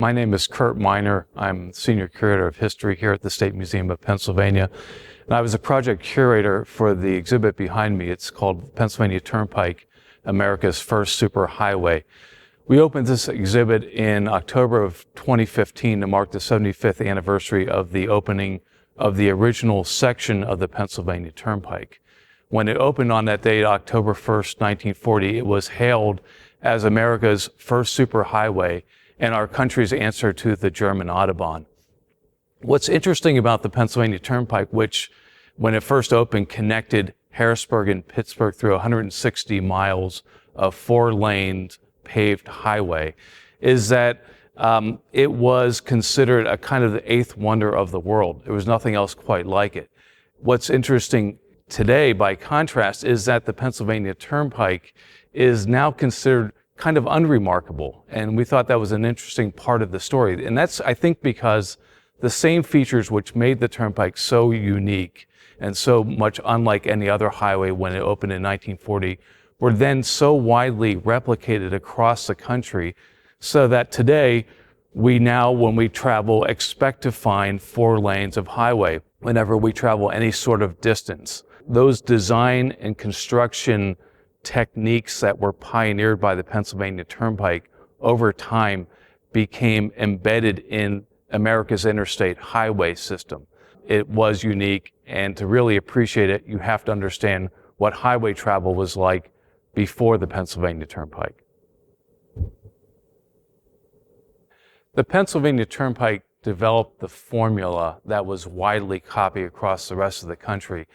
My name is Curt Miner. I'm Senior Curator of History here at the State Museum of Pennsylvania. And I was a project curator for the exhibit behind me. It's called Pennsylvania Turnpike, America's First Superhighway. We opened this exhibit in October of 2015 to mark the 75th anniversary of the opening of the original section of the Pennsylvania Turnpike. When it opened on that date, October 1st, 1940, it was hailed as America's first superhighway and our country's answer to the German Autobahn. What's interesting about the Pennsylvania Turnpike, which when it first opened connected Harrisburg and Pittsburgh through 160 miles of four-laned paved highway, is that it was considered a kind of the eighth wonder of the world. There was nothing else quite like it. What's interesting today, by contrast, is that the Pennsylvania Turnpike is now considered kind of unremarkable, and we thought that was an interesting part of the story. And that's, I think, because the same features which made the Turnpike so unique and so much unlike any other highway when it opened in 1940 were then so widely replicated across the country, so that today we now, when we travel, expect to find 4 lanes of highway whenever we travel any sort of distance. Those design and construction techniques that were pioneered by the Pennsylvania Turnpike over time became embedded in America's interstate highway system. It was unique, and to really appreciate it, you have to understand what highway travel was like before the Pennsylvania Turnpike. The Pennsylvania Turnpike developed the formula that was widely copied across the rest of the country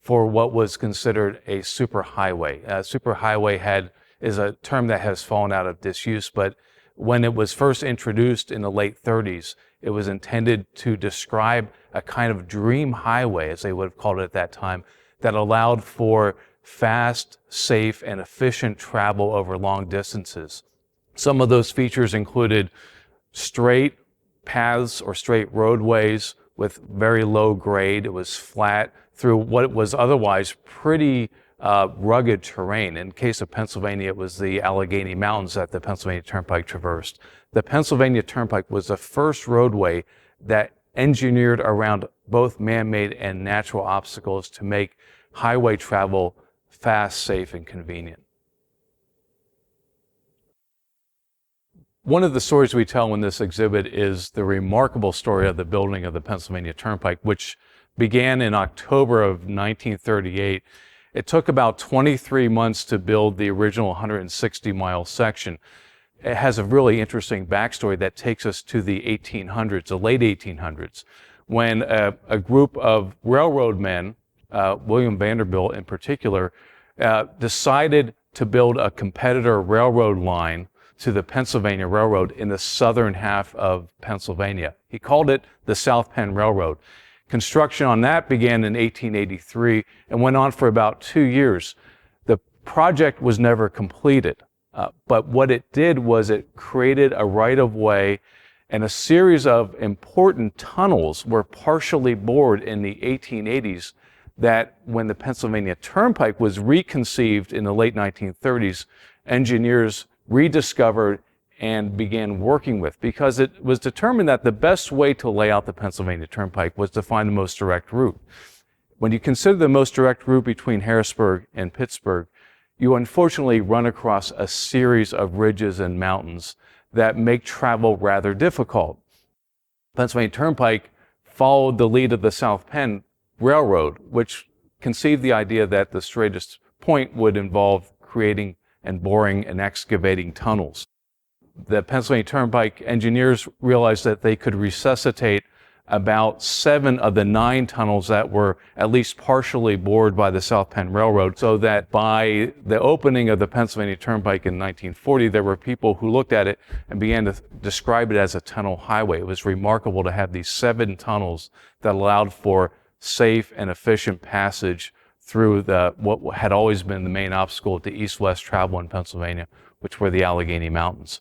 for what was considered a superhighway. Superhighway is a term that has fallen out of disuse, but when it was first introduced in the late 30s, it was intended to describe a kind of dream highway, as they would have called it at that time, that allowed for fast, safe, and efficient travel over long distances. Some of those features included straight paths or straight roadways with very low grade. It was flat through what was otherwise pretty rugged terrain. In the case of Pennsylvania, it was the Allegheny Mountains that the Pennsylvania Turnpike traversed. The Pennsylvania Turnpike was the first roadway that engineered around both man-made and natural obstacles to make highway travel fast, safe, and convenient. One of the stories we tell in this exhibit is the remarkable story of the building of the Pennsylvania Turnpike, which began in October of 1938. It took about 23 months to build the original 160-mile section. It has a really interesting backstory that takes us to the 1800s, the late 1800s, when a group of railroad men, William Vanderbilt in particular, decided to build a competitor railroad line to the Pennsylvania Railroad in the southern half of Pennsylvania. He called it the South Penn Railroad. Construction on that began in 1883 and went on for about 2 years. The project was never completed, but what it did was it created a right-of-way, and a series of important tunnels were partially bored in the 1880s that when the Pennsylvania Turnpike was reconceived in the late 1930s, engineers rediscovered and began working with, because it was determined that the best way to lay out the Pennsylvania Turnpike was to find the most direct route. When you consider the most direct route between Harrisburg and Pittsburgh, you unfortunately run across a series of ridges and mountains that make travel rather difficult. Pennsylvania Turnpike followed the lead of the South Penn Railroad, which conceived the idea that the straightest point would involve creating and boring and excavating tunnels. The Pennsylvania Turnpike engineers realized that they could resuscitate about 7 of the 9 tunnels that were at least partially bored by the South Penn Railroad, so that by the opening of the Pennsylvania Turnpike in 1940, there were people who looked at it and began to describe it as a tunnel highway. It was remarkable to have these 7 tunnels that allowed for safe and efficient passage through what had always been the main obstacle to east-west travel in Pennsylvania, which were the Allegheny Mountains.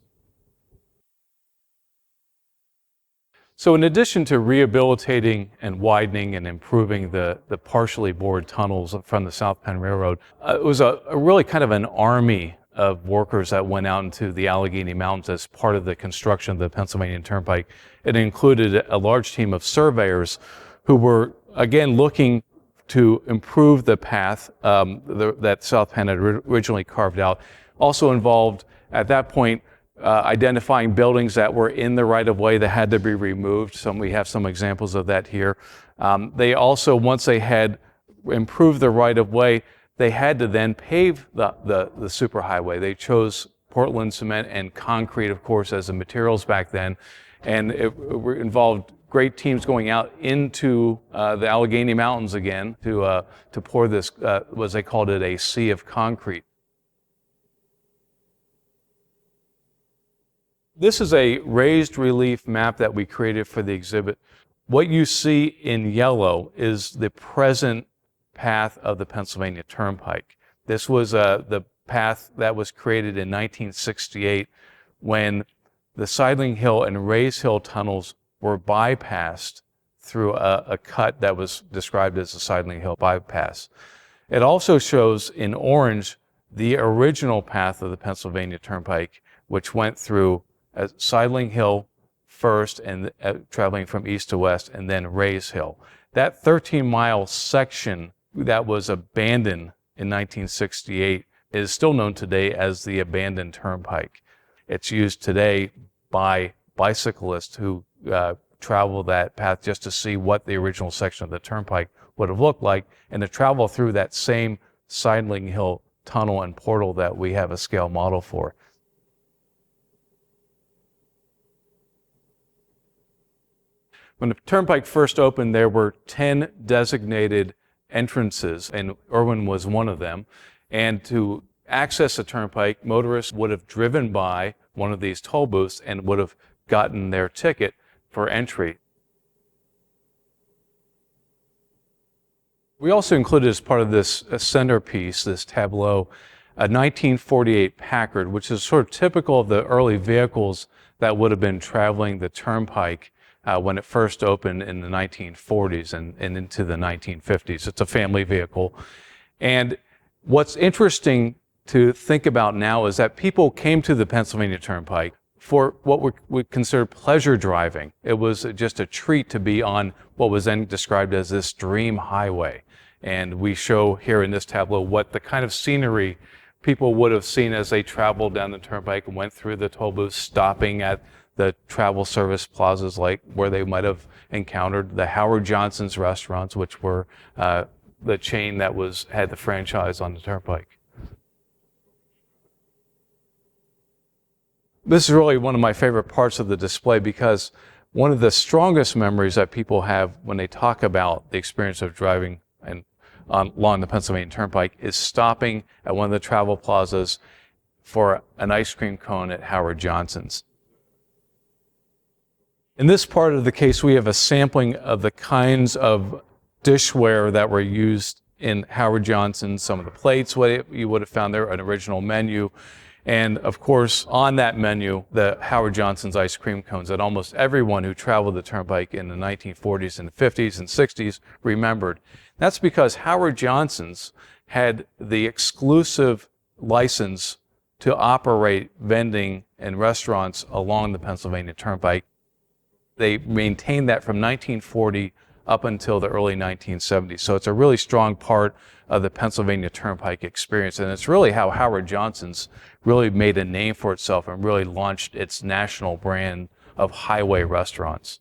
So in addition to rehabilitating and widening and improving the partially bored tunnels from the South Penn Railroad, it was a really kind of an army of workers that went out into the Allegheny Mountains as part of the construction of the Pennsylvania Turnpike. It included a large team of surveyors who were, again, looking to improve the path that South Penn had originally carved out. Also involved, at that point, identifying buildings that were in the right-of-way that had to be removed. We have some examples of that here. They also, once they had improved the right-of-way, they had to then pave the superhighway. They chose Portland cement and concrete, of course, as the materials back then. And it involved great teams going out into the Allegheny Mountains again to pour this, as they called it, a sea of concrete. This is a raised relief map that we created for the exhibit. What you see in yellow is the present path of the Pennsylvania Turnpike. This was the path that was created in 1968 when the Sidling Hill and Rays Hill tunnels were bypassed through a cut that was described as the Sidling Hill bypass. It also shows in orange the original path of the Pennsylvania Turnpike, which went through Sidling Hill first and traveling from east to west, and then Rays Hill. That 13-mile section that was abandoned in 1968 is still known today as the abandoned turnpike. It's used today by bicyclists who travel that path just to see what the original section of the turnpike would have looked like, and to travel through that same Sidling Hill tunnel and portal that we have a scale model for. When the turnpike first opened, there were 10 designated entrances, and Irwin was one of them. And to access the turnpike, motorists would have driven by one of these toll booths and would have gotten their ticket for entry. We also included, as part of this centerpiece, this tableau, a 1948 Packard, which is sort of typical of the early vehicles that would have been traveling the turnpike when it first opened in the 1940s and into the 1950s. It's a family vehicle. And what's interesting to think about now is that people came to the Pennsylvania Turnpike for what we consider pleasure driving. It was just a treat to be on what was then described as this dream highway. And we show here in this tableau what the kind of scenery people would have seen as they traveled down the turnpike and went through the toll booths, stopping at the travel service plazas, like where they might have encountered the Howard Johnson's restaurants, which were the chain that had the franchise on the turnpike. This is really one of my favorite parts of the display, because one of the strongest memories that people have when they talk about the experience of driving along the Pennsylvania Turnpike is stopping at one of the travel plazas for an ice cream cone at Howard Johnson's. In this part of the case, we have a sampling of the kinds of dishware that were used in Howard Johnson's, some of the plates, what you would have found there, an original menu. And of course, on that menu, the Howard Johnson's ice cream cones that almost everyone who traveled the turnpike in the 1940s and 50s and 60s remembered. That's because Howard Johnson's had the exclusive license to operate vending and restaurants along the Pennsylvania Turnpike. They maintained that from 1940 up until the early 1970s. So it's a really strong part of the Pennsylvania Turnpike experience. And it's really how Howard Johnson's really made a name for itself and really launched its national brand of highway restaurants.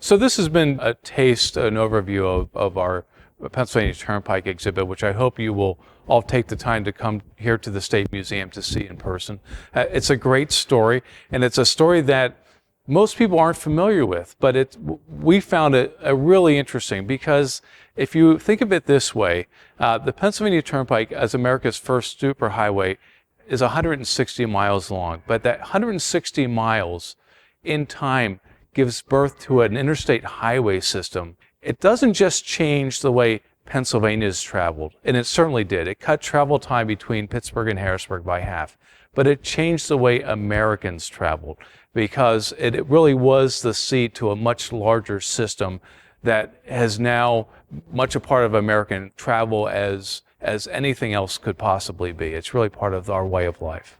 So this has been a taste, an overview of our Pennsylvania Turnpike exhibit, which I hope you will all take the time to come here to the State Museum to see in person. It's a great story, and it's a story that most people aren't familiar with, but we found it really interesting, because if you think of it this way, the Pennsylvania Turnpike, as America's first superhighway, is 160 miles long, but that 160 miles in time gives birth to an interstate highway system. It doesn't just change the way Pennsylvania's traveled, and it certainly did. It cut travel time between Pittsburgh and Harrisburg by half, but it changed the way Americans traveled, because it really was the seed to a much larger system that has now much a part of American travel as anything else could possibly be. It's really part of our way of life.